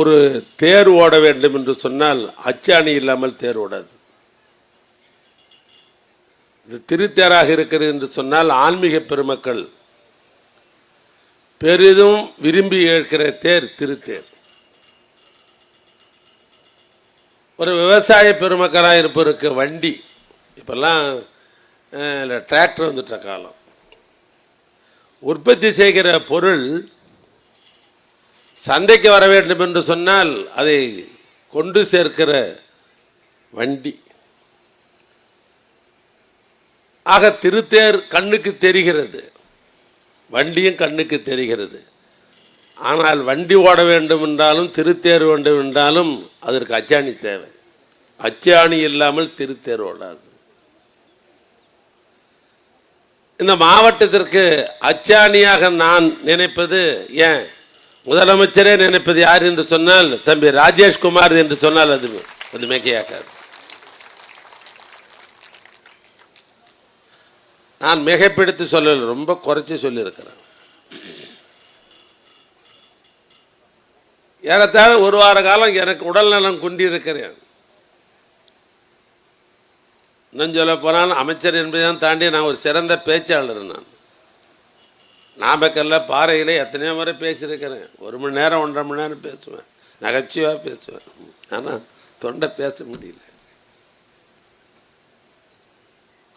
ஒரு தேர் ஓட வேண்டும் என்று சொன்னால் அச்சாணி இல்லாமல் தேர் ஓடாது. இது திருத்தேராக இருக்கிறது என்று சொன்னால் ஆன்மீக பெருமக்கள் பெரிதும் விரும்பி ஏற்கிற தேர் திருத்தேர். ஒரு விவசாய பெருமக்களாக இருப்பவருக்கு வண்டி, இப்பெல்லாம் டிராக்டர் வந்துட்ட காலம். உற்பத்தி செய்கிற பொருள் சந்தைக்கு வர வேண்டும் என்று சொன்னால் அதை கொண்டு சேர்க்கிற வண்டி. ஆக திருத்தேர் கண்ணுக்கு தெரிகிறது, வண்டியும் கண்ணுக்கு தெரிகிறது. ஆனால் வண்டி ஓட வேண்டும் என்றாலும் திருத்தேர் வேண்டும் என்றாலும் அதற்கு அச்சாணி தேவை. அச்சாணி இல்லாமல் திருத்தேர் ஓடாது. இந்த மாவட்டத்திற்கு அச்சாணியாக நான் நினைப்பது, ஏன் முதலமைச்சரே நினைப்பது யார் என்று சொன்னால் தம்பி ராஜேஷ்குமார் என்று சொன்னால் அது மிகையாக்காது. நான் மிகைப்படுத்தி சொல்லல, ரொம்ப குறைச்சி சொல்லியிருக்கிறேன். ஏறத்தாழ ஒரு வார காலம் எனக்கு உடல் நலம் குண்டி இருக்கிறேன். இன்னும் சொல்ல போனால் அமைச்சர் என்பதையும் தாண்டி நான் ஒரு சிறந்த பேச்சாளர். நான் நாமக்கல்ல பாறையில் எத்தனையோ முறை பேசியிருக்கிறேன். 1 மணி நேரம் 1.5 மணி நேரம் பேசுவேன், நகைச்சுவாக பேசுவேன். ஆனால் தொண்டை பேச முடியல.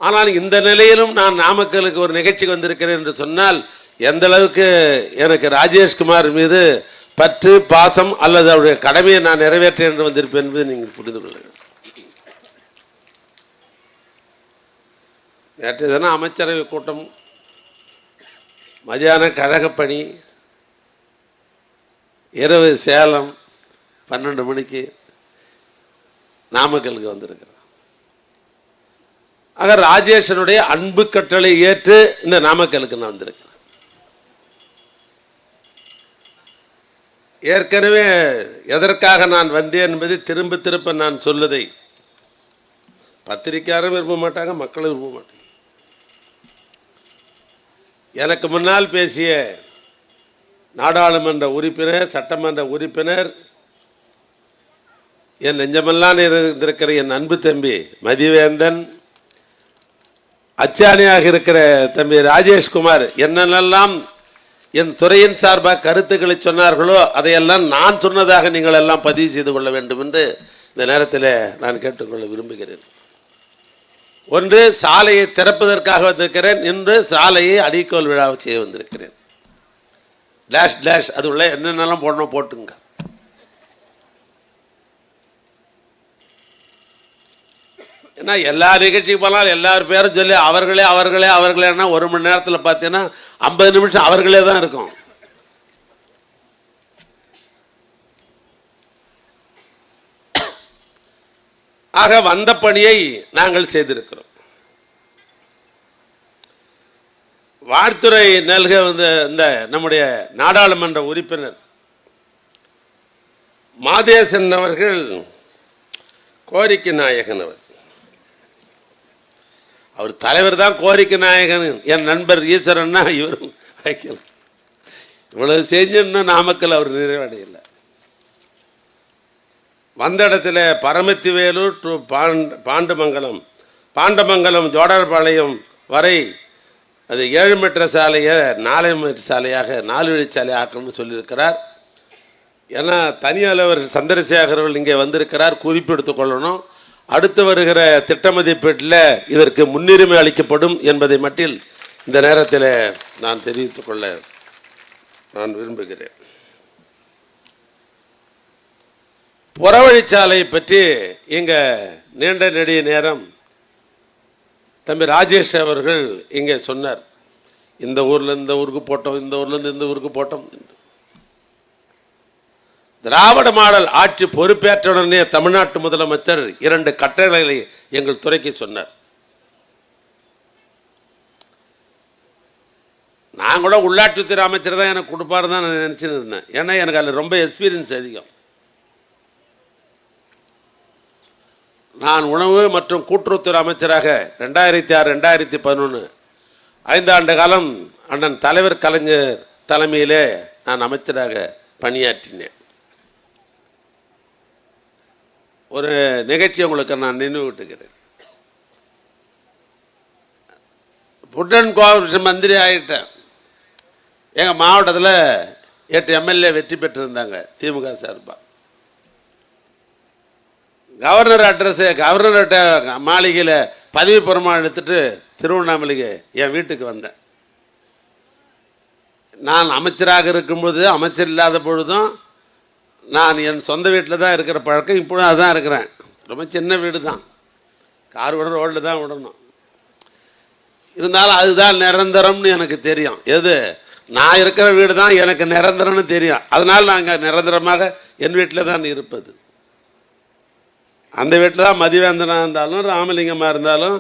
ஆனால் இந்த நிலையிலும் நான் நாமக்கலுக்கு ஒரு நிகழ்ச்சிக்கு வந்திருக்கிறேன் என்று சொன்னால் எந்த அளவுக்கு எனக்கு ராஜேஷ்குமார் மீது பற்று பாசம் அல்லது அவருடைய கடமையை நான் நிறைவேற்றேன் என்று வந்திருப்பேன் என்பதை நீங்கள் புரிந்து கொள்ளுங்கள். நேற்று தினம் அமைச்சரவை கூட்டம், மதியான கழகப்பணி, இரவு சேலம், 12 மணிக்கு நாமக்கலுக்கு வந்திருக்கிறேன். ஆக ராஜேஷனுடைய அன்பு கட்டளை ஏற்று இந்த நாமக்கலுக்கு நான் வந்திருக்கிறேன். ஏற்கனவே எதற்காக நான் வந்தேன் என்பதை திரும்ப திரும்ப நான் சொல்லுதை பத்திரிக்கையாரும் விரும்ப மாட்டாங்க, மக்களும் விரும்ப மாட்டாங்க. எனக்கு முன்னால் பேசிய நாடாளுமன்ற உறுப்பினர், சட்டமன்ற உறுப்பினர், என் நெஞ்சமெல்லாம் இருந்திருக்கிற என் அன்பு தம்பி மதிவேந்தன், அச்சாணியாக இருக்கிற தம்பி ராஜேஷ்குமார் என்னென்னலாம் என் துறையின் சார்பாக கருத்துக்களை சொன்னார்களோ அதையெல்லாம் நான் சொன்னதாக நீங்கள் எல்லாம் பதிவு செய்து கொள்ள வேண்டும் என்று இந்த நேரத்தில் நான் கேட்டுக்கொள்ள விரும்புகிறேன். ஒன்று, சாலையை திறப்பதற்காக வந்திருக்கிறேன். இன்று சாலையை அடிக்கோல் விழாவை செய்ய வந்திருக்கிறேன். டேஷ் டேஷ் அது உள்ள என்னென்னலாம் போடணும் போட்டுங்க. ஏன்னா எல்லா நிகழ்ச்சிக்கு போனாலும் எல்லார் பேரும் சொல்லி அவர்களே அவர்களே அவர்களேன்னா 1 மணி நேரத்தில் பார்த்தீங்கன்னா 50 நிமிஷம் அவர்களே தான் இருக்கும். ஆக வந்த பணியை நாங்கள் செய்திருக்கிறோம். வாழ்த்துறை நல்க இந்த நம்முடைய நாடாளுமன்ற உறுப்பினர் மாதேசன் அவர்கள் கோரிக்கை நாயகன். அவர் தலைவர் தான் கோரிக்கை நாயகன். என் நண்பர் ஈஸ்வரன்னா இவரும் வைக்கல. இவ்வளவு செஞ்சுன்னு நாமக்கல் அவர் நிறைவடையலை. வந்த இடத்துல பரமத்திவேலூர் டு பாண்டமங்கலம் ஜோடர்பாளையம் வரை அது 7 மீட்டர் சாலையை 4 மீட்டர் சாலையாக 4 வழிச்சாலை ஆக்கணும்னு சொல்லியிருக்கிறார். ஏன்னா தனி அலுவலர் சந்திரசேகர் அவர்கள் இங்கே வந்திருக்கிறார், குறிப்பெடுத்துக் கொள்ளணும். அடுத்து வருகிற திட்ட மதிப்பீட்டில் இதற்கு முன்னுரிமை அளிக்கப்படும் என்பதை மட்டில் இந்த நேரத்தில் நான் தெரிவித்துக் கொள்ள நான் விரும்புகிறேன். புறவழிச்சாலை பற்றி இங்கே நீண்ட நெடிய நேரம் தம்பி ராஜேஷ் அவர்கள் இங்கே சொன்னார். இந்த ஊரில் இந்த ஊருக்கு போட்டோம், இந்த ஊர்லேருந்து இந்த ஊருக்கு போட்டோம். திராவிட மாடல் ஆட்சி பொறுப்பேற்றவுடனே தமிழ்நாட்டு முதலமைச்சர் 2 கட்டளைகளை எங்கள் துறைக்கு சொன்னார். நான் கூட உள்ளாட்சித்துறை அமைச்சர் தான் எனக்கு கொடுப்பாரு தான் நான் நினச்சின்னு இருந்தேன். ஏன்னா எனக்கு அதில் ரொம்ப எக்ஸ்பீரியன்ஸ் அதிகம். நான் உணவு மற்றும் கூட்டுறவுத்துறை அமைச்சராக 2006-2011 5 ஆண்டு காலம் அண்ணன் தலைவர் கலைஞர் தலைமையிலே நான் அமைச்சராக பணியாற்றினேன். ஒரு நிகழ்ச்சி உங்களுக்கு நான் நினைவூட்டுகிறேன். ஃபுட் அண்ட் கோஆபரேஷன் மந்திரி ஆகிட்டேன். எங்கள் மாவட்டத்தில் 8 எம்எல்ஏ வெற்றி பெற்றிருந்தாங்க திமுக சார்பாக. கவர்னர்கிட்ட மாளிகையில் பதவி பிரமாணம் எடுத்துட்டு திருவண்ணாமலைக்கு என் வீட்டுக்கு வந்தேன். நான் அமைச்சராக இருக்கும்பொழுது, அமைச்சர் இல்லாத பொழுதும் நான் என் சொந்த வீட்டில் தான் இருக்கிற பழக்கம். இப்போதும் அதுதான் இருக்கிறேன். ரொம்ப சின்ன வீடு தான், கார் விட ரோட்டில் தான் விடணும். இருந்தாலும் அதுதான் நிரந்தரம்னு எனக்கு தெரியும். எது நான் இருக்கிற வீடு தான் எனக்கு நிரந்தரம்னு தெரியும். அதனால் நாங்கள் நிரந்தரமாக என் வீட்டில் தான் இருப்பது. அந்த வீட்டில் தான் மதிவேந்தனாக இருந்தாலும் ராமலிங்கமாக இருந்தாலும்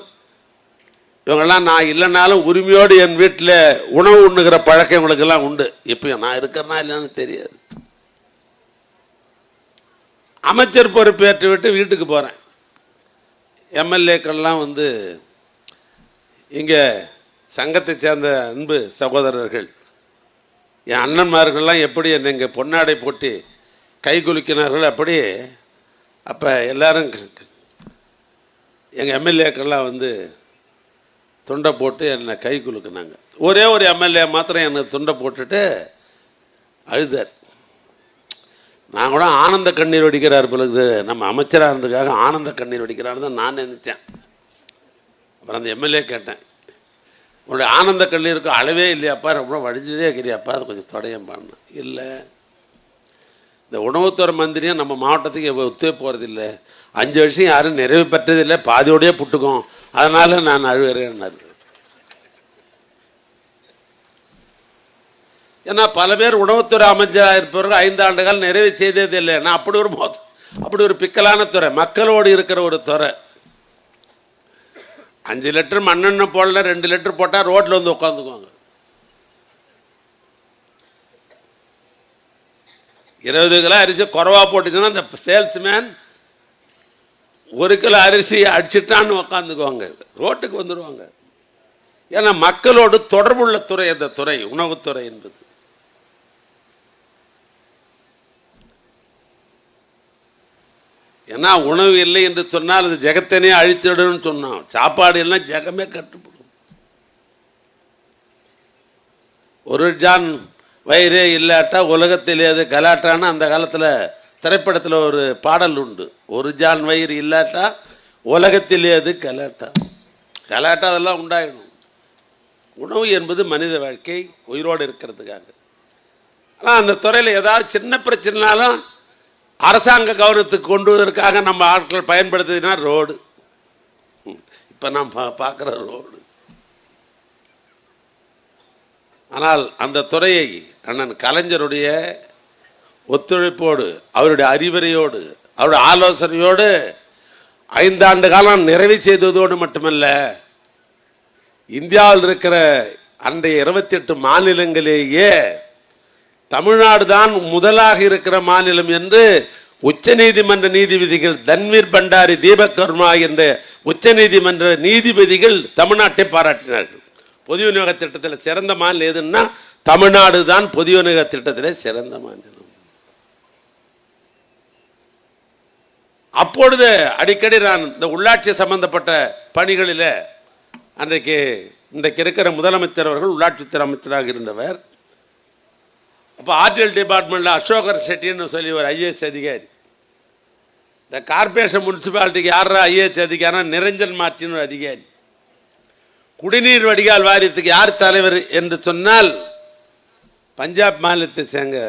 இவங்கெல்லாம் நான் இல்லைனாலும் உரிமையோடு என் வீட்டில் உணவு உண்ணுகிற பழக்கம் இவங்களுக்கெல்லாம் உண்டு. இப்போ நான் இருக்கிறனா இல்லைன்னு தெரியாது. அமைச்சர் பொறுப்பேற்று விட்டு வீட்டுக்கு போகிறேன். எம்எல்ஏக்கள்லாம் வந்து இங்கே சங்கத்தை சேர்ந்த அன்பு சகோதரர்கள், என் அண்ணன்மார்கள்லாம் எப்படி என்னை இங்கே பொன்னாடை போட்டு கை குலுக்கினார்கள். அப்படி அப்போ எல்லாரும் எங்கள் எம்எல்ஏக்கள்லாம் வந்து துண்டை போட்டு என்னை கை குலுக்குனாங்க. ஒரே ஒரு எம்எல்ஏ மாத்திரம் என்னை துண்டை போட்டுட்டு அழுதார். நான் கூட ஆனந்த கண்ணீர் வடிக்கிறார் பிறகு, நம்ம அமைச்சராக இருந்ததுக்காக ஆனந்த கண்ணீர் வடிக்கிறான்னு தான் நான் நினச்சேன். அப்புறம் அந்த எம்எல்ஏ கேட்டேன், உன்னுடைய ஆனந்த கண்ணீருக்கு அளவே இல்லையாப்பா, ரொம்ப வடிஞ்சதே இருக்கிறியாப்பா, அது கொஞ்சம் தொடையம்பான்னு. இல்லை, இந்த உணவுத்துறை மந்திரியும் நம்ம மாவட்டத்துக்கு ஒத்தே போகிறதில்ல, 5 வருஷம் யாரும் நிறைவு பெற்றதில்லை, பாதியோடையே புட்டுக்கும், அதனால் நான் அழுகிறேன்னாரு. ஏன்னா பல பேர் உணவுத்துறை அமைச்சராக இருப்பவர்கள் 5 ஆண்டுகள் நிறைவு செய்தது இல்லை. நான் அப்படி ஒரு பிக்கலான துறை, மக்களோடு இருக்கிற ஒரு துறை. 5 லிட்டர் மண்ணெண்ணெய் போடல, 2 லிட்டர் போட்டால் ரோட்டில் வந்து உட்காந்துக்குவாங்க. 20 கிலோ அரிசி குறைவா போட்டுச்சுன்னா அந்த சேல்ஸ்மேன் 1 கிலோ அரிசி அடிச்சிட்டான்னு உட்காந்துக்குவாங்க, ரோட்டுக்கு வந்துடுவாங்க. ஏன்னா மக்களோடு தொடர்புள்ள துறை அந்த துறை, உணவுத்துறை என்பது. ஏன்னா உணவு இல்லை என்று சொன்னால் அது ஜெகத்தினே அழித்திடுன்னு சொன்னான். சாப்பாடு எல்லாம் ஜெகமே கட்டுப்படும். ஒரு ஜான் வயிறே இல்லாட்டா உலகத்திலே அது கலாட்டான்னு அந்த காலத்தில் திரைப்படத்தில் ஒரு பாடல் உண்டு. ஒரு ஜான் வயிறு இல்லாட்டா உலகத்திலே அது கலாட்டா. கலாட்டா அதெல்லாம் உண்டாயிடும். உணவு என்பது மனித வாழ்க்கை, உயிரோடு இருக்கிறதுக்காக. ஆனால் அந்த துறையில் ஏதாவது சின்ன பிரச்சனைனாலும் அரசாங்க கவனத்துக்கு கொண்டு வருவதற்காக நம்ம ஆட்கள் பயன்படுத்துதுன்னா ரோடு. இப்போ நாம் பார்க்குற ரோடு. ஆனால் அந்த துறையை அண்ணன் கலைஞருடைய ஒத்துழைப்போடு, அவருடைய அறிவுரையோடு, அவருடைய ஆலோசனையோடு 5 ஆண்டு காலம் நிறைவு செய்ததோடு மட்டுமல்ல, இந்தியாவில் இருக்கிற அன்றைய 28 மாநிலங்களிலேயே தமிழ்நாடு தான் முதலாக இருக்கிற மாநிலம் என்று உச்ச நீதிமன்ற நீதிபதிகள் தன்வீர் பண்டாரி, தீபக் வர்மா என்ற உச்ச நீதிமன்ற நீதிபதிகள் தமிழ்நாட்டை பாராட்டினார்கள். பொது விநியோக திட்டத்தில் சிறந்த மாநிலம் எதுன்னா தமிழ்நாடு தான் பொது விநியோக திட்டத்தில் சிறந்த மாநிலம். அப்பொழுது அடிக்கடி நான் இந்த உள்ளாட்சி சம்பந்தப்பட்ட பணிகளில் இன்றைக்கு இருக்கிற முதலமைச்சர் அவர்கள் உள்ளாட்சித்துறை அமைச்சராக இருந்தவர். அப்போ ஆர்டிஎல் டிபார்ட்மெண்ட்டில் அசோகர் செட்டின்னு சொல்லி ஒரு ஐஏஎஸ் அதிகாரி. இந்த கார்பரேஷன் முனிசிபாலிட்டிக்கு யாரா ஐஏஎஸ் அதிகாரினா நிரஞ்சன் மார்ட்டின் ஒரு அதிகாரி. குடிநீர் வடிகால் வாரியத்துக்கு யார் தலைவர் என்று சொன்னால் பஞ்சாப் மாநிலத்தை சேர்ந்த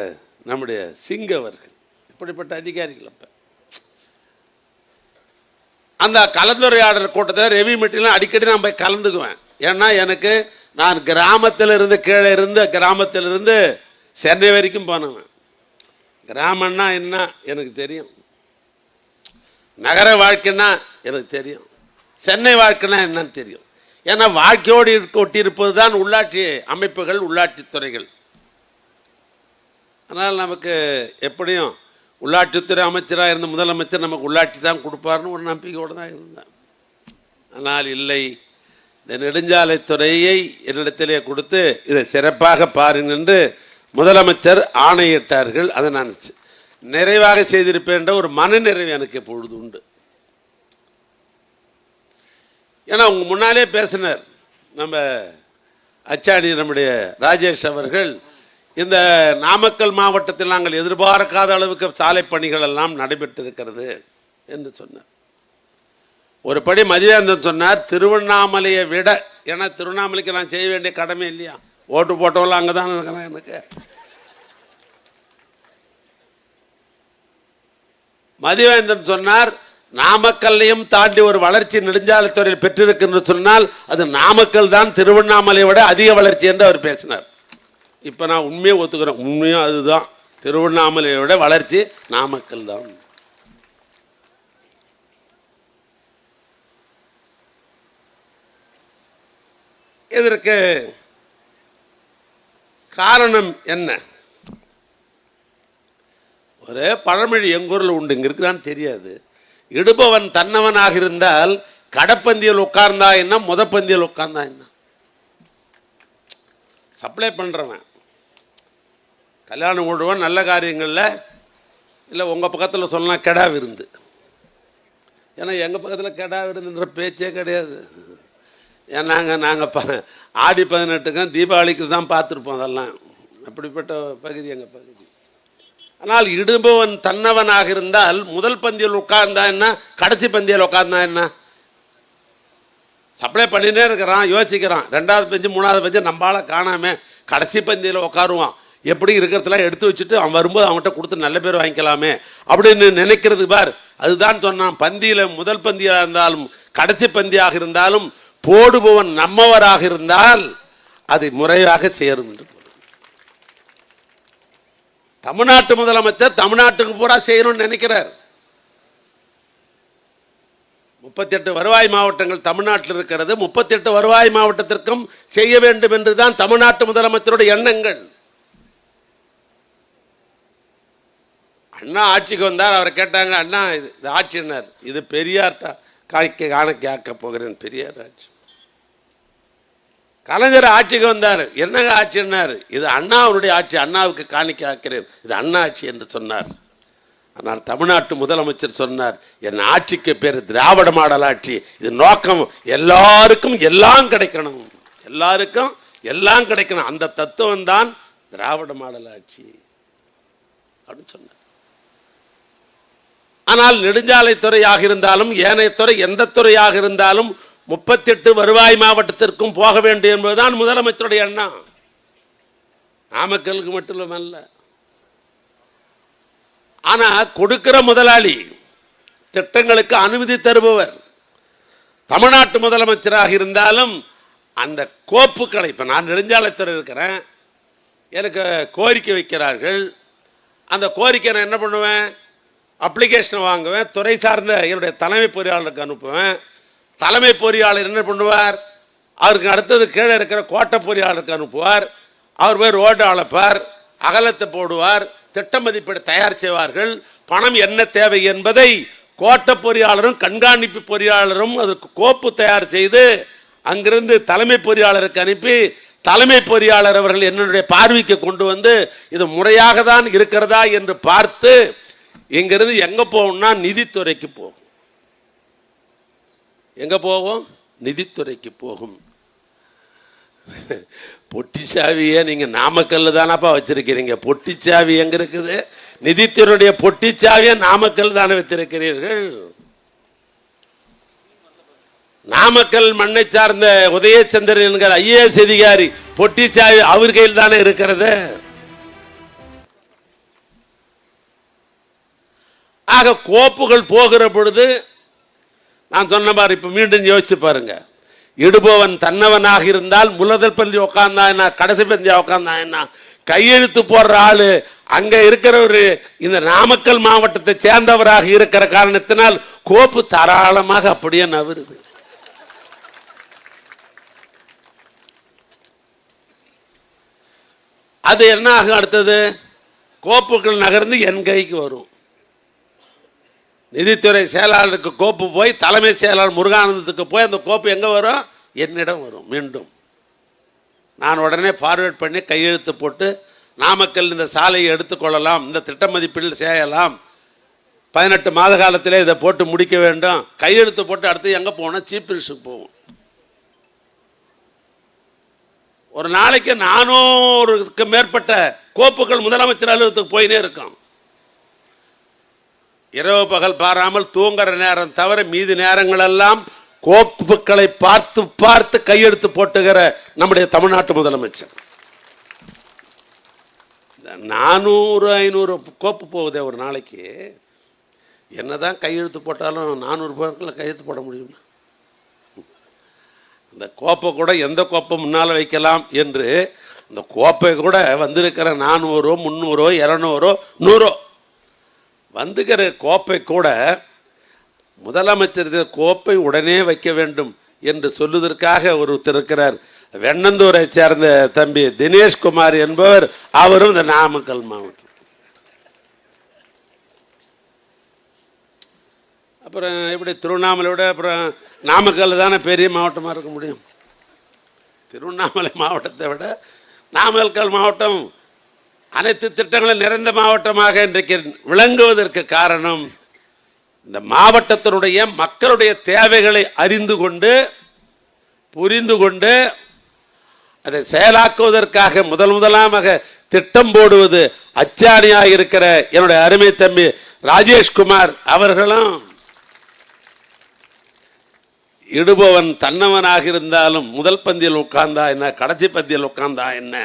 நம்முடைய சிங் அவர்கள். இப்படிப்பட்ட அதிகாரிகள். அப்போ அந்த கலந்துரையாடல் கூட்டத்தில் ரெவி மீட்டிங்லாம் அடிக்கடி நான் போய் கலந்துக்குவேன். ஏன்னா நான் கிராமத்திலிருந்து கீழே இருந்து கிராமத்திலிருந்து சென்னை வரைக்கும் போனவன். கிராமம்னா என்ன எனக்கு தெரியும், நகர வாழ்க்கைன்னா எனக்கு தெரியும், சென்னை வாழ்க்கைன்னா என்னன்னு தெரியும். ஏன்னா வாழ்க்கையோடு ஒட்டியிருப்பது தான் உள்ளாட்சி அமைப்புகள், உள்ளாட்சி துறைகள். அதனால் நமக்கு எப்படியும் உள்ளாட்சித்துறை அமைச்சராக இருந்த முதலமைச்சர் நமக்கு உள்ளாட்சி தான் கொடுப்பார்னு ஒரு நம்பிக்கையோடு தான் இருந்தேன். ஆனால் இல்லை, இந்த நெடுஞ்சாலைத்துறையை என்னிடத்திலே கொடுத்து இதை சிறப்பாக பாருங்கள் என்று முதலமைச்சர் ஆணையிட்டார்கள். அதை நான் நிறைவாக செய்திருப்பேன் என்ற ஒரு மனநிறைவு எனக்கு எப்பொழுது உண்டு. ஏன்னா உங்க முன்னாலே பேசினார் நம்ம அச்சாணி நம்முடைய ராஜேஷ் அவர்கள், இந்த நாமக்கல் மாவட்டத்தில் நாங்கள் எதிர்பார்க்காத அளவுக்கு சாலை பணிகள் எல்லாம் நடைபெற்றிருக்கிறது என்று சொன்னார். ஒரு படி மதிவேந்தன் சொன்னார், திருவண்ணாமலையை விட, ஏன்னா திருவண்ணாமலைக்கு நான் செய்ய வேண்டிய கடமை இல்லையா, ஓட்டு போட்டவெல்லாம் அங்கே தான் இருக்கிறேன். எனக்கு மதிவேந்தன் சொன்னார், நாமக்கல்லையும் தாண்டி ஒரு வளர்ச்சி நெடுஞ்சாலைத்துறையில் பெற்றிருக்குன்னு சொன்னால் அது நாமக்கல் தான் திருவண்ணாமலையை விட அதிக வளர்ச்சி என்று அவர் பேசினார். இப்போ நான் உண்மையை ஒத்துக்கிறேன், உண்மையும் அதுதான், திருவண்ணாமலையை விட வளர்ச்சி நாமக்கல் தான். இதற்கு காரணம் என்ன? ஒரு பழமொழி எங்கூரில் உண்டு, இங்கே இருக்குதான்னு தெரியாது. இடுபவன் தன்னவனாக இருந்தால் கடப்பந்தியில் உட்கார்ந்தா என்ன, முதப்பந்தியில் உட்கார்ந்தா என்ன. சப்ளை பண்ணுறவன் கல்யாணம் விடுவான் நல்ல காரியங்களில், இல்லை உங்கள் பக்கத்தில் சொல்லலாம் கெடா விருந்து. ஏன்னா எங்கள் பக்கத்தில் கெடா விருந்துன்ற பேச்சே கிடையாது. ஏன்னா நாங்கள் ஆடி 18க்கும் தீபாவளிக்கு தான் பார்த்துருப்போம், அதெல்லாம் அப்படிப்பட்ட பகுதி எங்கள் பகுதி. ஆனால் இடுபவன் தன்னவனாக இருந்தால் முதல் பந்தியில் உட்கார்ந்தா என்ன, கடைசி பந்தியில் உட்கார்ந்தா என்ன. சப்ளை பண்ணினே இருக்கிறான், யோசிக்கிறான், 2வது பெஞ்சு 3வது பெஞ்சு நம்மளால காணாம கடைசி பந்தியில் உட்காருவான், எப்படி இருக்கிறதுலாம் எடுத்து வச்சுட்டு அவன் வரும்போது அவன்கிட்ட கொடுத்து நல்ல பேர் வாங்கிக்கலாமே அப்படின்னு நினைக்கிறது பார். அதுதான் சொன்னான், பந்தியில் முதல் பந்தியாக இருந்தாலும் கடைசி பந்தியாக இருந்தாலும் போடுபவன் நம்மவராக இருந்தால் அதை முறையாக சேரும் என்று. தமிழ்நாட்டு முதலமைச்சர் தமிழ்நாட்டுக்கு பூரா செய்யணும்னு நினைக்கிறார். 38 வருவாய் மாவட்டங்கள் தமிழ்நாட்டில் இருக்கிறது, 38 வருவாய் மாவட்டத்திற்கும் செய்ய வேண்டும் என்றுதான் தமிழ்நாட்டு முதலமைச்சருடைய எண்ணங்கள். அண்ணா ஆட்சிக்கு வந்தார், அவரை கேட்டாங்க, அண்ணா இது ஆட்சியினர், இது பெரியார் காணக்க போகிறேன், பெரியார் ஆட்சி. கலைஞர் ஆட்சிக்கு வந்தார், என்னங்க ஆட்சின்னார், இது அண்ணாவுடைய ஆட்சி, அண்ணாவுக்கு காணிக்க ஆக்கிறேன், இது அண்ணா ஆட்சி என்று சொன்னார். ஆனால் தமிழ்நாட்டு முதலமைச்சர் சொன்னார், என் ஆட்சிக்கு பேர் திராவிட மாடல் ஆட்சி, இது நோக்கம் எல்லாருக்கும் எல்லாம் கிடைக்கணும், எல்லாருக்கும் எல்லாம் கிடைக்கணும், அந்த தத்துவம் தான் திராவிட மாடல் ஆட்சி அப்படின்னு சொன்னார். ஆனால் நெடுஞ்சாலைத்துறையாக இருந்தாலும் ஏனைய துறை எந்த துறையாக இருந்தாலும் 38 வருவாய் மாவட்டத்திற்கும் போக வேண்டும் என்பதுதான் முதலமைச்சருடைய எண்ணம். நாமக்கலுக்கு மட்டுமல்ல. ஆனா கொடுக்கிற முதலாளி, திட்டங்களுக்கு அனுமதி தருபவர் தமிழ்நாட்டு முதலமைச்சராக இருந்தாலும் அந்த கோப்புகளை, இப்ப நான் நெடுஞ்சாலைத்துறை இருக்கிறேன், எனக்கு கோரிக்கை வைக்கிறார்கள், அந்த கோரிக்கை நான் என்ன பண்ணுவேன், அப்ளிகேஷன் வாங்குவேன், துறை சார்ந்த என்னுடைய தலைமை பொறியாளருக்கு அனுப்புவேன். தலைமை பொறியாளர் என்ன பண்ணுவார், அவருக்கு அடுத்தது கீழே இருக்கிற கோட்டை பொறியாளருக்கு அனுப்புவார். அவர் போய் ரோடு அளப்பார், அகலத்தை போடுவார், திட்ட மதிப்பீடு தயார் செய்வார்கள். பணம் என்ன தேவை என்பதை கோட்டை பொறியாளரும் கண்காணிப்பு பொறியாளரும் அதற்கு கோப்பு தயார் செய்து அங்கிருந்து தலைமை பொறியாளருக்கு அனுப்பி, தலைமை பொறியாளர் அவர்கள் என்னுடைய பார்வைக்கு கொண்டு வந்து இது முறையாக தான் இருக்கிறதா என்று பார்த்து இங்கிருந்து எங்க போகும்னா நிதித்துறைக்கு போகும். எங்க போகும், நிதித்துறைக்கு போகும். பொட்டிச்சாவியே நீங்க நாமக்கல்ல தானப்பா வச்சிருக்கிறீங்க, பொட்டிச்சாவி எங்க இருக்குது, நிதித்துறையுடைய பொட்டிச்சாவியை நாமக்கல் தானே வைத்திருக்கிறீர்கள். நாமக்கல் மண்ணை சார்ந்த உதயச்சந்திரன் என்கிற ஐஏஎஸ் அதிகாரி பொட்டிச்சாவி அவர் கையில் தானே இருக்கிறது. ஆக கோப்புகள் போகிற பொழுது நான் சொன்ன மாதிரி இப்ப மீண்டும் யோசிச்சு பாருங்க, இடுபவன் தன்னவனாக இருந்தால் முதல் பந்தி உட்கார்ந்தா என்ன, கடைசி பந்தியா உட்கார்ந்தா என்ன, கையெழுத்து போடுற ஆளு அங்க இருக்கிறவரு இந்த நாமக்கல் மாவட்டத்தை சேர்ந்தவராக இருக்கிற காரணத்தினால் கோப்பு தாராளமாக அப்படியே நவருது. அது என்ன ஆகும், அடுத்தது கோப்புகள் நகர்ந்து என் கைக்கு வரும். நிதித்துறை செயலாளருக்கு கோப்பு போய் தலைமை செயலாளர் முருகானந்தத்துக்கு போய் அந்த கோப்பு எங்க வரும், என்னிடம் வரும். மீண்டும் நான் உடனே ஃபார்வேர்ட் பண்ணி கையெழுத்து போட்டு நாமக்கல் இந்த சாலையை எடுத்துக்கொள்ளலாம், இந்த திட்ட மதிப்பீடு செய்யலாம், 18 மாத காலத்தில் இதை போட்டு முடிக்க வேண்டும், கையெழுத்து போட்டு அடுத்து எங்கே போகணும், சீஃப் மினிஸ்டருக்கு போவோம். ஒரு நாளைக்கு 400க்கு மேற்பட்ட கோப்புகள் முதலமைச்சர் அலுவலகத்துக்கு போயினே இருக்கும். இரவு பகல் பாராமல் தூங்குற நேரம் தவிர மீதி நேரங்களெல்லாம் கோப்புகளை பார்த்து பார்த்து கையெழுத்து போட்டுகிற நம்முடைய தமிழ்நாட்டு முதலமைச்சர். 400-500 கோப்பு போகுதே ஒரு நாளைக்கு. என்னதான் கையெழுத்து போட்டாலும் 400 பேருக்குள்ள கையெழுத்து போட முடியுமா? அந்த கோப்பை கூட எந்த கோப்பை முன்னால் வைக்கலாம் என்று அந்த கோப்பை கூட வந்திருக்கிற 400, 300, 200, 100 வந்துக்கிற கோப்பை கூட முதலமைச்சர் கோப்பை உடனே வைக்க வேண்டும் என்று சொல்லுவதற்காக ஒருத்தர் இருக்கிறார். வெண்ணந்தூரை சேர்ந்த தம்பி தினேஷ்குமார் என்பவர், அவரும் இந்த நாமக்கல் மாவட்டம். அப்புறம் எப்படி திருவண்ணாமலை விட அப்புறம் நாமக்கல் தானே பெரிய மாவட்டமாக இருக்க முடியும்? திருவண்ணாமலை மாவட்டத்தை விட நாமக்கல் மாவட்டம் அனைத்து திட்டங்களும் நிறைந்த மாவட்டமாக இன்றைக்கு விளங்குவதற்கு காரணம் இந்த மாவட்டத்தினுடைய மக்களுடைய தேவைகளை அறிந்து கொண்டு புரிந்து கொண்டு அதை செயலாக்குவதற்காக முதலாமாக திட்டம் போடுவது அச்சாணியாக இருக்கிற என்னுடைய அருமை தம்பி ராஜேஷ்குமார் அவர்களும், இடுபவன் தன்னவனாக இருந்தாலும் முதல் பந்தியில் உட்கார்ந்தா என்ன, கடைசி பந்தியில் உட்கார்ந்தா என்ன,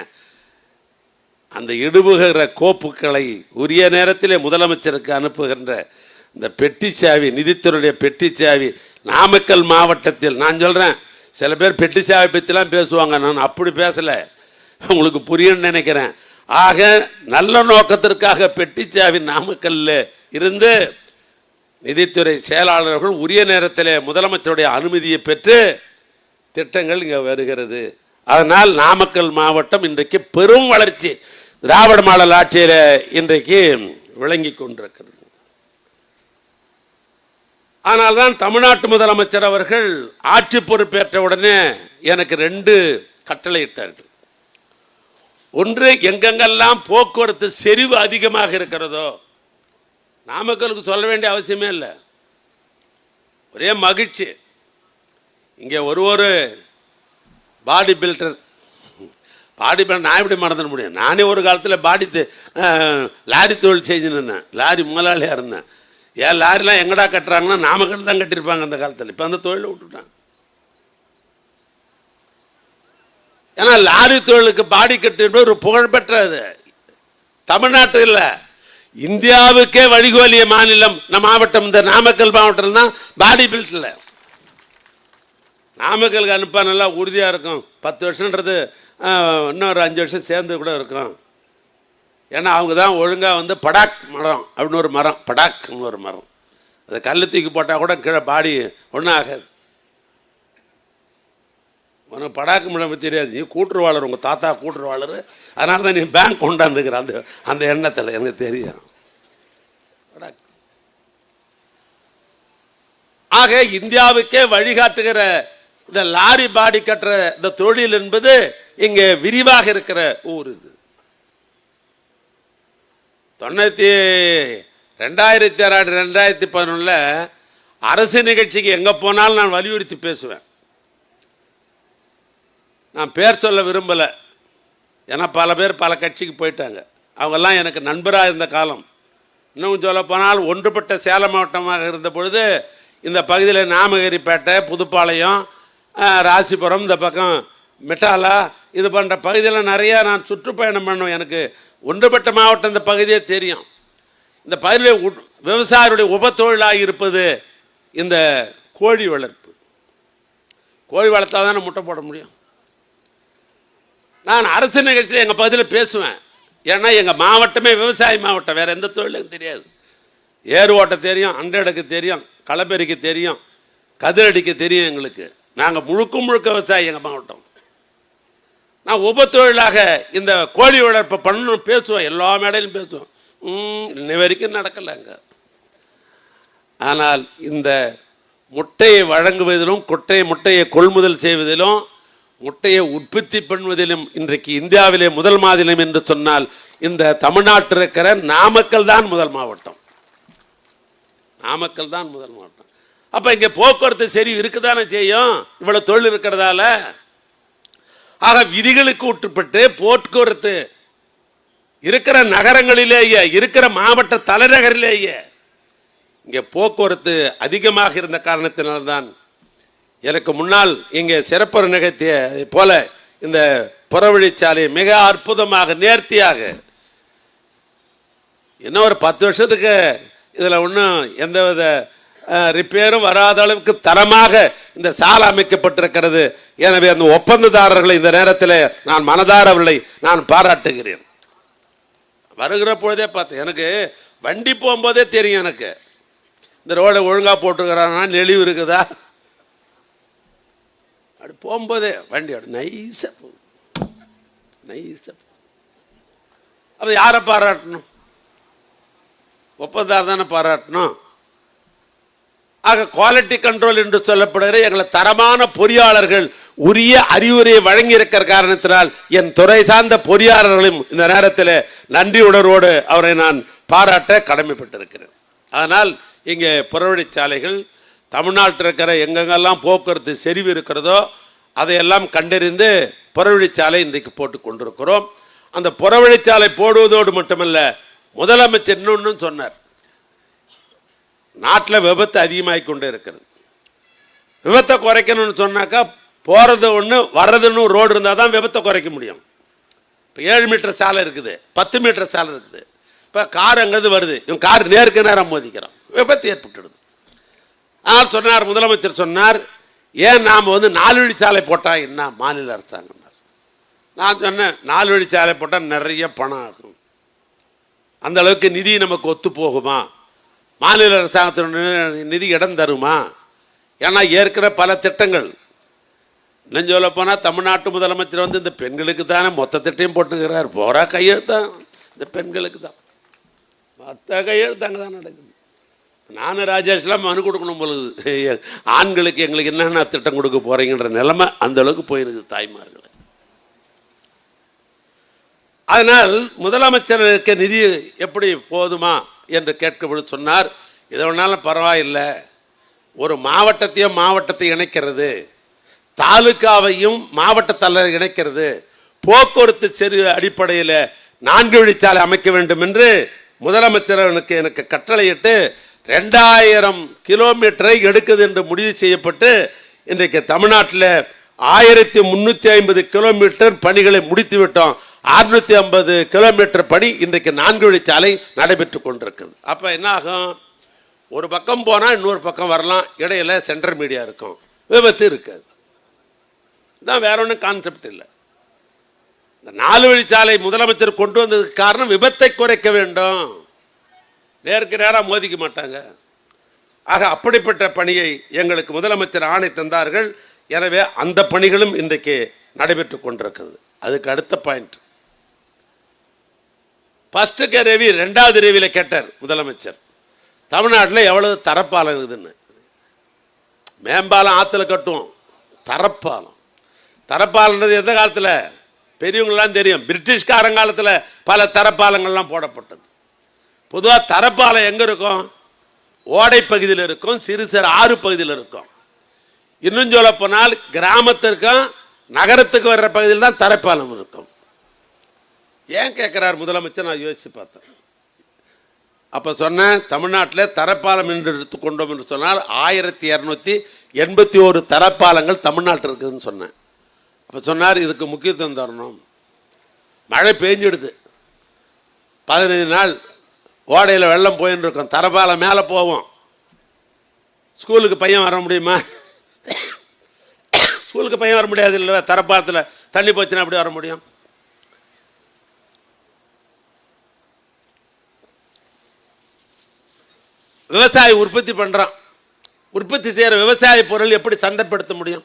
அந்த இடுபுகிற கோப்புகளை உரிய நேரத்திலே முதலமைச்சருக்கு அனுப்புகின்ற இந்த பெட்டிச்சாவி, நிதித்துறையுடைய பெட்டிச்சாவி நாமக்கல் மாவட்டத்தில். நான் சொல்கிறேன், சில பேர் பெட்டிச்சாவி பற்றிலாம் பேசுவாங்க, நான் அப்படி பேசலை, உங்களுக்கு புரியும்னு நினைக்கிறேன். ஆக நல்ல நோக்கத்திற்காக பெட்டிச்சாவி நாமக்கல்ல இருந்து நிதித்துறை செயலாளர்கள் உரிய நேரத்தில் முதலமைச்சருடைய அனுமதியை பெற்று திட்டங்கள் இங்கே வருகிறது. அதனால் நாமக்கல் மாவட்டம் இன்றைக்கு பெரும் வளர்ச்சி திராவிட மாடல் ஆட்சியில் இன்றைக்கு விளங்கி கொண்டிருக்கிறது. ஆனால் தான் தமிழ்நாட்டு முதலமைச்சர் அவர்கள் ஆட்சி பொறுப்பேற்ற உடனே எனக்கு 2 கட்டளையிட்டார்கள். ஒன்று, எங்கெங்கெல்லாம் போக்குவரத்து செறிவு அதிகமாக இருக்கிறதோ, நாமக்கலுக்கு சொல்ல வேண்டிய அவசியமே இல்லை, ஒரே மகிழ்ச்சி. இங்கே ஒரு பாடி பில்டர் நான் எப்படி மறந்துட முடியும்? நானே ஒரு காலத்தில் லாரி தொழில் செஞ்சுன்னு இருந்தேன், லாரி முதலாளியாக இருந்தேன். ஏன் லாரிலாம் எங்கடா கட்டுறாங்கன்னா நாமக்கல் தான் கட்டியிருப்பாங்க அந்த காலத்தில். இப்போ அந்த தொழிலை விட்டுட்டான். ஏன்னா லாரி தொழிலுக்கு பாடி கட்டு ஒரு புகழ்பெற்றது தமிழ்நாட்டில் இல்லை, இந்தியாவுக்கே வழிகோலிய மாநிலம் நம்ம மாவட்டம். இந்த நாமக்கல் மாவட்டம் தான் பாடி பில்டில். நாமக்கலுக்கு அனுப்பா நல்லா உறுதியாக இருக்கும். 10 வருஷன்றது இன்னொரு 5 வருஷம் சேர்ந்து கூட இருக்கும். ஏன்னா அவங்க தான் ஒழுங்காக படாக் மரம் அப்படின்னு ஒரு மரம், படாக்னு ஒரு மரம், அதை கல் தூக்கி போட்டால் கூட கீழே பாடி ஒன்றும் ஆகாது. உனக்கு படாக்கு மரம் தெரியாது, நீ கூட்டுருவாளர், உங்கள் தாத்தா கூட்டுருவாளர், அதனால தான் நீ பேங்க் கொண்டாந்துக்கிற அந்த எண்ணத்தில் எனக்கு தெரியும். படாக் ஆக இந்தியாவுக்கே வழிகாட்டுகிற இந்த லாரி பாடி கட்டுற இந்த தொழில் என்பது இங்கே விரிவாக இருக்கிற ஊர். இது 2006-2011 அரசு நிகழ்ச்சிக்கு எங்கே போனாலும் நான் வலியுறுத்தி பேசுவேன். நான் பேர் சொல்ல விரும்பலை, ஏன்னா பல பேர் பல கட்சிக்கு போயிட்டாங்க. அவங்கெல்லாம் எனக்கு நண்பராக இருந்த காலம். இன்னும் சொல்ல போனால் ஒன்றுபட்ட சேலம் மாவட்டமாக இருந்த பொழுது இந்த பகுதியில் நாமகிரிப்பேட்டை, புதுப்பாளையம், ராசிபுரம், இந்த பக்கம் மிட்டாலா, இது போன்ற பகுதியில் நிறையா நான் சுற்றுப்பயணம் பண்ணுவேன். எனக்கு ஒன்றுபட்ட மாவட்டம் இந்த பகுதியே தெரியும். இந்த பகுதியில் விவசாயிகளுடைய உபத்தொழிலாக இருப்பது இந்த கோழி வளர்ப்பு. கோழி வளர்த்தா தானே முட்டை போட முடியும். நான் அரசு நிகழ்ச்சியில் எங்கள் பகுதியில் பேசுவேன். ஏன்னா எங்கள் மாவட்டமே விவசாய மாவட்டம், வேறு எந்த தொழிலுக்கும் தெரியாது. ஏறு ஓட்ட தெரியும், அண்டடுக்கு தெரியும், களப்பெறிக்கு தெரியும், கதிரடிக்க தெரியும். எங்களுக்கு நாங்கள் முழுக்க விவசாயி எங்கள் மாவட்டம். நான் உபத்தொழிலாக இந்த கோழி வளர்ப்பை பண்ணணும் பேசுவேன், எல்லா மேடையிலும் பேசுவேன். இன்னை வரைக்கும் நடக்கலைங்க. ஆனால் இந்த முட்டையை வழங்குவதிலும் முட்டையை கொள்முதல் செய்வதிலும் முட்டையை உற்பத்தி பண்ணுவதிலும் இன்றைக்கு இந்தியாவிலே முதல் மாநிலம் என்று சொன்னால் இந்த தமிழ்நாட்டில் இருக்கிற நாமக்கல் தான் முதல் மாவட்டம். நாமக்கல் தான் முதல் மாவட்டம். அப்ப இங்க போக்குவரத்து சரி இருக்குதானே செய்யும், இவ்வளவு தொழில் இருக்கிறதால. ஆக விதிகளுக்கு உட்பட்டு போக்குவரத்து இருக்கிற நகரங்களிலேயே, இருக்கிற மாவட்ட தலைநகரிலேயே இங்கே போக்குவரத்து அதிகமாக இருந்த காரணத்தினால்தான் எனக்கு முன்னால் இங்கே சிறப்புரை நிகழ்த்திய போல இந்த புறவழிச்சாலை மிக அற்புதமாக நேர்த்தியாக இன்னும் ஒரு 10 வருஷத்துக்கு இதில் ஒன்றும் எந்தவித ரிப்பேரும் வராத அளவுக்கு தரமாக இந்த சாலை அமைக்கப்பட்டிருக்கிறது. எனவே அந்த ஒப்பந்ததாரர்களை இந்த நேரத்தில் நான் மனதார அவர்களை நான் பாராட்டுகிறேன். வருகிற பொழுதே பார்த்தேன், எனக்கு வண்டி போகும்போதே தெரியும் எனக்கு இந்த ரோடை ஒழுங்காக போட்டுக்கிறானா, நெளிவு இருக்குதா, அப்படி போகும்போதே வண்டி அப்படி நைஸாக போகும், நைஸாக போகும். அப்போ யாரை பாராட்டணும்? ஒப்பந்தார் தானே பாராட்டணும். ஆக குவாலிட்டி கண்ட்ரோல் என்று சொல்லப்படுகிற எங்களை தரமான பொறியாளர்கள் உரிய அறிவுரையை வழங்கி இருக்கிற காரணத்தினால் என் துறை சார்ந்த பொறியாளர்களும் இந்த நேரத்தில் நன்றி உணர்வோடு அவரை நான் பாராட்ட கடமைப்பட்டிருக்கிறேன். அதனால் இங்கே புறவழிச்சாலைகள் தமிழ்நாட்டில் இருக்கிற எங்கெங்கெல்லாம் போக்குவரத்து செறிவு இருக்கிறதோ அதையெல்லாம் கண்டறிந்து புறவழிச்சாலை இன்றைக்கு போட்டு கொண்டிருக்கிறோம். அந்த புறவழிச்சாலை போடுவதோடு மட்டுமல்ல, முதலமைச்சர் இன்னொன்னு சொன்னார், நாட்டில் விபத்து அதிகமாகிக் கொண்டே இருக்கிறது. விபத்தை குறைக்கணும்னு சொன்னாக்கா போகிறது ஒன்று வர்றதுன்னு ரோடு இருந்தால் தான் விபத்தை குறைக்க முடியும். இப்போ 7 மீட்டர் சாலை இருக்குது, 10 மீட்டர் சாலை இருக்குது. இப்போ கார் அங்கேருந்து வருது, இவன் கார் நேருக்கு நேரம் மோதிக்கிறான், விபத்து ஏற்பட்டுடுது. ஆனால் சொன்னார், முதலமைச்சர் சொன்னார், ஏன் நாம் 4 வழிச்சாலை போட்டால் என்ன மாநில அரசாங்கம். நான் சொன்னேன், 4 வழிச்சாலை போட்டால் நிறைய பணம் ஆகும், அந்த அளவுக்கு நிதி நமக்கு ஒத்து போகுமா, மாநில அரசாங்கத்தினுடைய நிதி இடம் தருமா? ஏன்னா ஏற்கிற பல திட்டங்கள் இன்னும் சொல்ல போனால் தமிழ்நாட்டு முதலமைச்சர் இந்த பெண்களுக்கு தானே மொத்த திட்டையும் போட்டுக்கிறார். போகிறா கையெழுத்தான் இந்த பெண்களுக்கு தான், மொத்த கையெழுத்தாங்க தான் நடக்குது. நானும் ராஜேஷ்லாம் மனு கொடுக்கணும் பொழுது ஆண்களுக்கு எங்களுக்கு என்னென்ன திட்டம் கொடுக்க போகிறீங்கன்ற நிலைமை அந்த அளவுக்கு போயிருக்குது தாய்மார்கள். அதனால் முதலமைச்சருக்கு நிதி எப்படி போதுமா என்று கேட்கப்பட்டு சொன்னார், இதை வேணாலும் பரவாயில்லை, ஒரு மாவட்டத்தை இணைக்கிறது, தாலுக்காவையும் மாவட்ட தலைவர் இணைக்கிறது, போக்குவரத்து செறி அடிப்படையில் 4 வழிச்சாலை அமைக்க வேண்டும் என்று முதலமைச்சர் எனக்கு கட்டளையிட்டு 2000 கிலோமீட்டரை எடுக்குது என்று முடிவு செய்யப்பட்டு இன்றைக்கு தமிழ்நாட்டில் 1350 கிலோமீட்டர் பணிகளை முடித்து விட்டோம். 650 கிலோமீட்டர் பணி இன்றைக்கு 4 வழிச்சாலை நடைபெற்று கொண்டிருக்கிறது. அப்போ என்ன ஆகும், ஒரு பக்கம் போனால் இன்னொரு பக்கம் வரலாம், இடையில சென்டர் மீடியா இருக்கும், விபத்து இருக்காது. இதான் வேற ஒன்றும் கான்செப்ட் இல்லை. இந்த 4 வழிச்சாலை முதலமைச்சர் கொண்டு வந்ததுக்கு காரணம் விபத்தை குறைக்க வேண்டும், நேருக்கு நேராக மோதிக்க மாட்டாங்க. ஆக அப்படிப்பட்ட பணியை எங்களுக்கு முதலமைச்சர் ஆணை தந்தார்கள். எனவே அந்த பணிகளும் இன்றைக்கு நடைபெற்று கொண்டிருக்கிறது. அதுக்கு அடுத்த பாயிண்ட், ஃபர்ஸ்ட்டுக்கு ரெவி 2வது ரெவியில் கேட்டார் முதலமைச்சர், தமிழ்நாட்டில் எவ்வளவு தரப்பாலம் இருக்குதுன்னு. மேம்பாலம் ஆற்றுல கட்டுவோம், தரப்பாலன்றது எந்த காலத்தில் பெரியவங்களாம் தெரியும், பிரிட்டிஷ்காரங்காலத்தில் பல தரப்பாலங்கள்லாம் போடப்பட்டது. பொதுவாக தரப்பாலம் எங்கே இருக்கும், ஓடை பகுதியில் இருக்கும், சிறு சிறு ஆறு பகுதியில் இருக்கும். இன்னும் சொல்ல போனால் கிராமத்திற்கும் நகரத்துக்கு வர்ற பகுதியில் தான் தரப்பாலம் இருக்கும். ஏன் கேட்குறார் முதலமைச்சர், நான் யோசித்து பார்த்தேன். அப்போ சொன்னேன், தமிழ்நாட்டில் தரப்பாலம் என்று எடுத்துக்கொண்டோம் என்று சொன்னால் 1281 தரப்பாலங்கள் தமிழ்நாட்டில் இருக்குதுன்னு சொன்னேன். அப்போ சொன்னார், இதுக்கு முக்கியத்துவம் தரணும். மழை பெஞ்சிடுது, 15 நாள் ஓடையில் வெள்ளம் போயின்னு இருக்கும், தரப்பாலம் மேலே போவோம், ஸ்கூலுக்கு பையன் வர முடியுமா? ஸ்கூலுக்கு பையன் வர முடியாது இல்லை, தரப்பாலத்தில் தண்ணி போச்சுன்னா அப்படி வர முடியும்? விவசாயி உற்பத்தி பண்ணுறான், உற்பத்தி செய்கிற விவசாய பொருள் எப்படி சந்தைப்படுத்த முடியும்?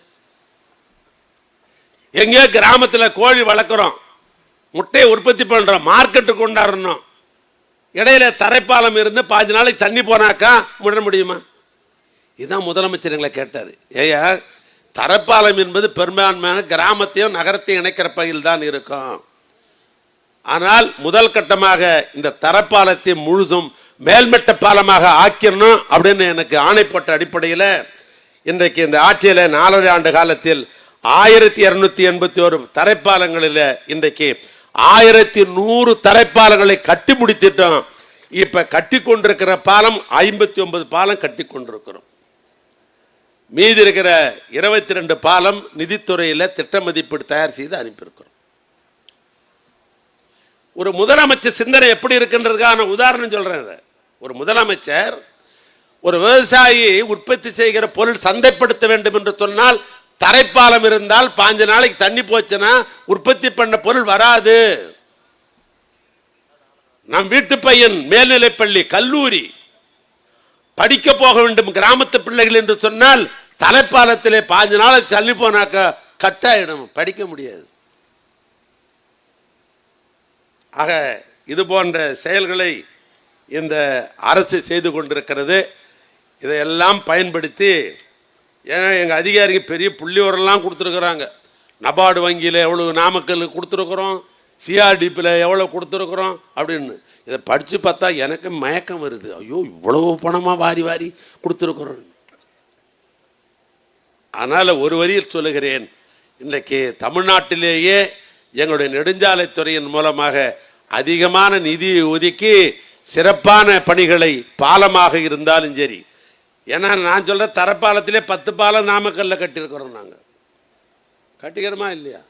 எங்கேயோ கிராமத்தில் கோழி வளர்க்குறோம், முட்டையை உற்பத்தி பண்ணுறோம், மார்க்கெட்டுக்கு கொண்டாடணும், இடையில தரைப்பாலம் இருந்து 5 நாளைக்கு தண்ணி போனாக்கா விட முடியுமா? இதுதான் முதலமைச்சர் எங்களை கேட்டார். ஏயா தரைப்பாலம் என்பது பெரும்பான்மையான கிராமத்தையும் நகரத்தையும் இணைக்கிற பகுதியில் தான் இருக்கும். ஆனால் முதல் கட்டமாக இந்த தரைப்பாலத்தை முழுதும் மேல்மட்ட பாலமாக ஆக்கிடணும் அப்படின்னு எனக்கு ஆணைப்பட்ட அடிப்படையில் இன்றைக்கு இந்த ஆட்சியில் 4.5 ஆண்டு காலத்தில் 1281 தரைப்பாலங்களில் இன்றைக்கு 1100 தரைப்பாலங்களை கட்டி முடித்திட்டோம். இப்ப கட்டி கொண்டிருக்கிற பாலம் 59 பாலம் கட்டி கொண்டிருக்கிறோம். மீதி இருக்கிற 22 பாலம் நிதித்துறையில் திட்ட மதிப்பீடு தயார் செய்து அனுப்பியிருக்கிறோம். ஒரு முதலமைச்சர் சிந்தனை எப்படி இருக்கின்றதுக்கான உதாரணம் சொல்றேன். ஒரு முதலமைச்சர் ஒரு விவசாயி உற்பத்தி செய்கிற பொருள் சந்தைப்படுத்த வேண்டும் என்று சொன்னால் தரைப்பாலம் இருந்தால் 5 நாளைக்கு தண்ணி போச்சுன்னா உற்பத்தி பண்ண பொருள் வராது. நம் வீட்டு பையன் மேல்நிலைப்பள்ளி கல்லூரி படிக்க போக வேண்டும் கிராமத்து பிள்ளைகள் என்று சொன்னால் தரைப்பாலத்திலே 5 நாளைக்கு தள்ளி போனாக்க கட்டாயிடும், படிக்க முடியாது. ஆக இது போன்ற செயல்களை இந்த அரசு செய்து கொண்டிருக்கிறது. இதையெல்லாம் பயன்படுத்தி ஏன்னா எங்கள் அதிகாரிகள் பெரிய புள்ளிவரெல்லாம் கொடுத்துருக்குறாங்க. நபார்டு வங்கியில் எவ்வளோ நாமக்கல் கொடுத்துருக்குறோம், சிஆர்டிபியில் எவ்வளோ கொடுத்துருக்குறோம் அப்படின்னு. இதை படித்து பார்த்தா எனக்கு மயக்கம் வருது. ஐயோ இவ்வளவு பணமாக வாரி வாரி கொடுத்துருக்குறோம். அதனால் ஒரு வரியில் சொல்லுகிறேன், இன்றைக்கு தமிழ்நாட்டிலேயே எங்களுடைய நெடுஞ்சாலைத்துறையின் மூலமாக அதிகமான நிதியை ஒதுக்கி சிறப்பான பணிகளை பாலமாக இருந்தாலும் சரி. ஏன்னா நான் சொல்ற தரப்பாலத்திலே 10 பாலம் நாமக்கல்ல கட்டியிருக்கிறோம். நாங்கள் கட்டிக்கிறோமா இல்லையா?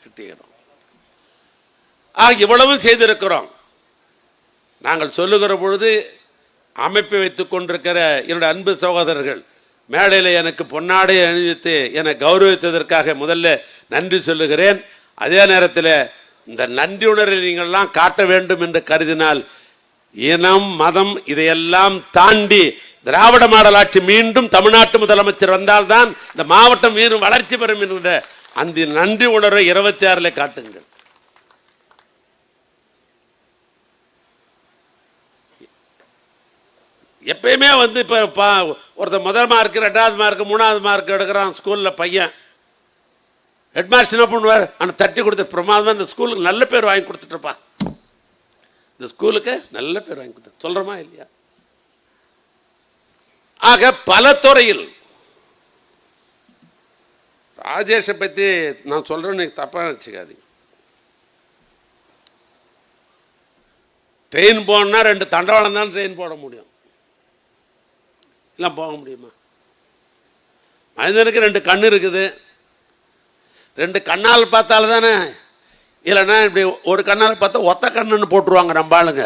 கட்டிக்கிறோம். இவ்வளவும் செய்திருக்கிறோம். நாங்கள் சொல்லுகிற பொழுது அமைப்பை வைத்துக் கொண்டிருக்கிற என்னுடைய அன்பு சகோதரர்கள் மேடையில் எனக்கு பொன்னாடை அணிவித்து என்னை கௌரவித்ததற்காக முதல்ல நன்றி சொல்லுகிறேன். அதே நேரத்தில் இந்த நன்றி உணர்வை நீங்கள்லாம் காட்ட வேண்டும் என்று கருதினால் இனம் மதம் இதையெல்லாம் தாண்டி திராவிட மாடல் ஆட்சி மீண்டும் தமிழ்நாட்டு முதலமைச்சர் வந்தால்தான் இந்த மாவட்டம் மீண்டும் வளர்ச்சி பெறும் என்கிற அந்த நன்றி உணர்வை 26 காட்டுங்கள். எப்பயுமே இப்போ ஒருத்தர் முதல் மார்க் 2வது மார்க் 3வது மார்க் எடுக்கிறான் ஸ்கூலில் பையன். ஹெட்மாஸ்டர் என்ன பண்ணுவார்? ஆனால் தட்டி கொடுத்த பிரமாதமாக இந்த ஸ்கூலுக்கு நல்ல பேர் வாங்கி கொடுத்துட்ருப்பா, இந்த ஸ்கூலுக்கு நல்ல பேர் வாங்கி கொடுத்து சொல்கிறோமா இல்லையா? ஆக பல துறையில் ராஜேஷை பற்றி நான் சொல்கிறேன்னு தப்பாக நினச்சிக்காதீங்க. ட்ரெயின் போகணுன்னா 2 தண்டவாளம் தான் ட்ரெயின் போட முடியும், எல்லாம் போக முடியுமா? மனிதனுக்கு 2 கண்ணு இருக்குது, 2 கண்ணால் பார்த்தால் தானே. இல்லைன்னா இப்படி ஒரு கண்ணால் பார்த்தா ஒத்த கண்ணன்னு போட்டுருவாங்க நம்ம ஆளுங்க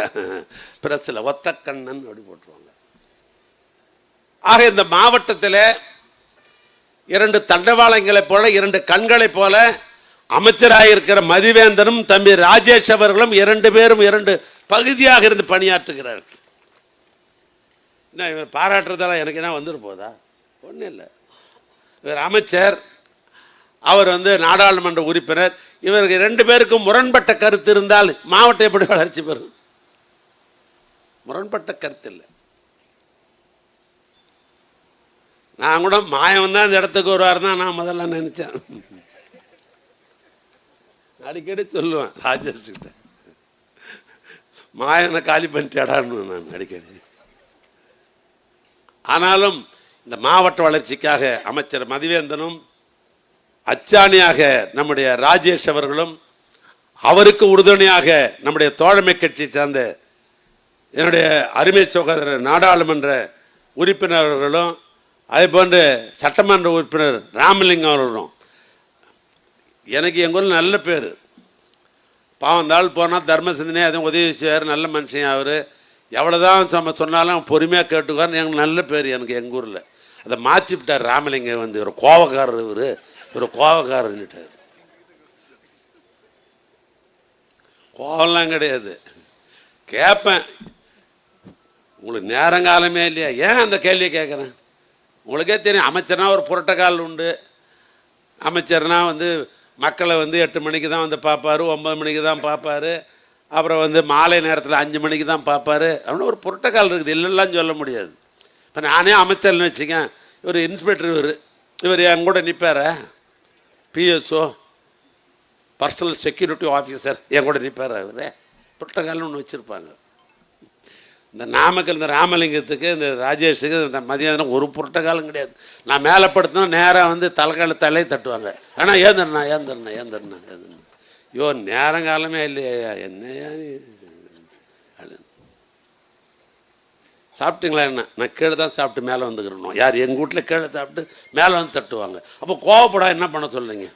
பிரஸில், ஒத்த கண்ணன் அப்படி போட்டுருவாங்க. ஆக இந்த மாவட்டத்தில் 2 தண்டவாளங்களைப் போல 2 கண்களைப் போல அமைச்சராக இருக்கிற மதிவேந்தனும் தம்பி ராஜேஷ் அவர்களும் 2 பேரும் 2 பகுதியாக இருந்து பணியாற்றுகிறார்கள். என்ன இவர் பாராட்டுறதால எனக்கு என்ன வந்துட்டு போதா? ஒன்றும் இல்லை. இவர் அமைச்சர், அவர் நாடாளுமன்ற உறுப்பினர். இவருக்கு 2 பேருக்கும் முரண்பட்ட கருத்து இருந்தால் மாவட்டம் எப்படி வளர்ச்சி பெறும்? முரண்பட்ட கருத்து இல்லை. நான் கூட மாயம் தான் இந்த இடத்துக்கு வருவார் தான் நான் முதல்ல நினைச்சேன். அடிக்கடி சொல்லுவேன் ராஜேஷ் கிட்ட, மாயனை காலி பண்ணிட்டாடான்னு நான் அடிக்கடி. ஆனாலும் இந்த மாவட்ட வளர்ச்சிக்காக அமைச்சர் மதிவேந்தனும் அச்சாணியாக நம்முடைய ராஜேஷ் அவர்களும் அவருக்கு உறுதுணையாக நம்முடைய தோழமை கட்சி சார்ந்த என்னுடைய அருமை சகோதரர் நாடாளுமன்ற உறுப்பினர்களும் அதே போன்று சட்டமன்ற உறுப்பினர் ராமலிங்கம் அவர்களும். எனக்கு எங்கூரில் நல்ல பேர். பாவம் தாள் போனால் தர்ம சிந்தனை அதுவும் உதவி செய்வார், நல்ல மனுஷன் அவர். எவ்வளோதான் சொன்னாலும் பொறுமையாக கேட்டுக்கார். எனக்கு நல்ல பேர் எனக்கு எங்கள் ஊரில். அதை மாற்றி விட்டார் ராமலிங்கம். ஒரு கோவக்காரர், இவர் கோவக்காரன்னுட்டார். கோவம்லாம் கிடையாது, கேட்பேன். உங்களுக்கு நேரங்காலமே இல்லையா? ஏன் அந்த கேள்வியை கேட்குறேன்? உங்களுக்கே தெரியும், அமைச்சர்னா ஒரு புரட்டக்கால் உண்டு. அமைச்சர்னா மக்களை 8 மணிக்கு தான் பார்ப்பார், 9 மணிக்கு தான் பார்ப்பார், அப்புறம் மாலை நேரத்தில் 5 மணிக்கு தான் பார்ப்பார். அப்படின்னு ஒரு புரட்டக்கால் இருக்குது, இல்லைலாம் சொல்ல முடியாது. இப்போ நானே அமைச்சர்னு வச்சுக்கேன், இவர் இன்ஸ்பெக்டர், இவர் என் கூட நிற்பார, பிஎஸ்ஓ பர்சனல் செக்யூரிட்டி ஆஃபீஸர் என் கூட நிற்பார். அவர் புரோட்டோகால்னு ஒன்று வச்சுருப்பாங்க. இந்த நாமக்கல் இந்த ராமலிங்கத்துக்கு இந்த ராஜேஷுக்கு இந்த மதியானம் ஒரு புரோட்டோகாலும் கிடையாது. நான் மேலே படுத்தினா நேராக வந்து தலையை தட்டுவாங்க. ஆனால் ஏந்தண்ணா ஐயோ நேரங்காலமே இல்லையா, என்னையா சாப்பிட்டீங்களா என்ன, நான் கீழே தான் சாப்பிட்டு மேலே வந்துக்கிறணும். யார் எங்கள் வீட்டில் கீழே சாப்பிட்டு மேலே வந்து தட்டுவாங்க. அப்போ கோவப்படா என்ன பண்ண சொல்லுங்க.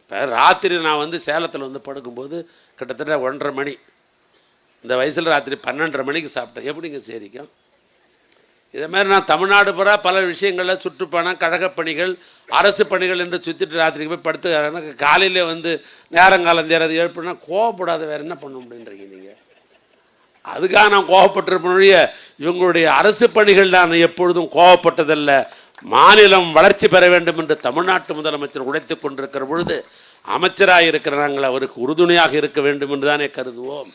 இப்போ ராத்திரி நான் வந்து சேலத்தில் வந்து படுக்கும்போது கிட்டத்தட்ட 1:30 மணி, இந்த வயசில் ராத்திரி 12:30 மணிக்கு சாப்பிட்டேன். எப்படிங்க சரிக்கும்? இதே மாதிரி நான் தமிழ்நாடு பூரா பல விஷயங்களில் சுற்றுப்பயணம், கழகப் பணிகள், அரசு பணிகள் என்று சுற்றிட்டு ராத்திரிக்கு போய் படுத்து எனக்கு காலையிலே வந்து நேரங்காலம் தேர்றது எழுப்புனா கோவப்படாத வேறு என்ன பண்ண முடியுன்றீங்க நீங்கள். அதுக்காக நான் கோவப்பட்டிருப்பேன். இவங்களுடைய அரசு பணிகள் தான் எப்பொழுதும் கோவப்பட்டதல்ல. மாநிலம் வளர்ச்சி பெற வேண்டும் என்று தமிழ்நாட்டு முதலமைச்சர் உழைத்து கொண்டிருக்கிற பொழுது அமைச்சராக இருக்கிற நாங்கள் அவருக்கு உறுதுணையாக இருக்க வேண்டும் என்று தானே கருதுவோம்.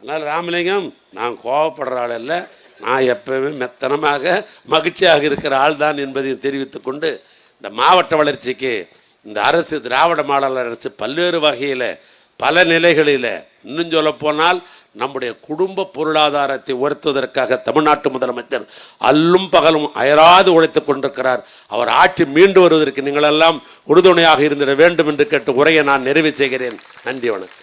அதனால் ராமலிங்கம், நான் கோவப்படுற ஆள் அல்ல, நான் எப்பவுமே மெத்தனமாக மகிழ்ச்சியாக இருக்கிற ஆள் தான் என்பதையும் தெரிவித்துக் கொண்டு, இந்த மாவட்ட வளர்ச்சிக்கு இந்த அரசு திராவிட மாடல் அரசு பல்வேறு வகையில் பல நிலைகளில், இன்னும் சொல்ல போனால் நம்முடைய குடும்ப பொருளாதாரத்தை உயர்த்துவதற்காக தமிழ்நாட்டு முதலமைச்சர் அல்லும் பகலும் அயராது உழைத்துக் கொண்டிருக்கிறார். அவர் ஆட்சி மீண்டு வருவதற்கு நீங்களெல்லாம் உறுதுணையாக இருந்திட வேண்டும் என்று கேட்டு உரையை நான் நிறைவு செய்கிறேன். நன்றி, வணக்கம்.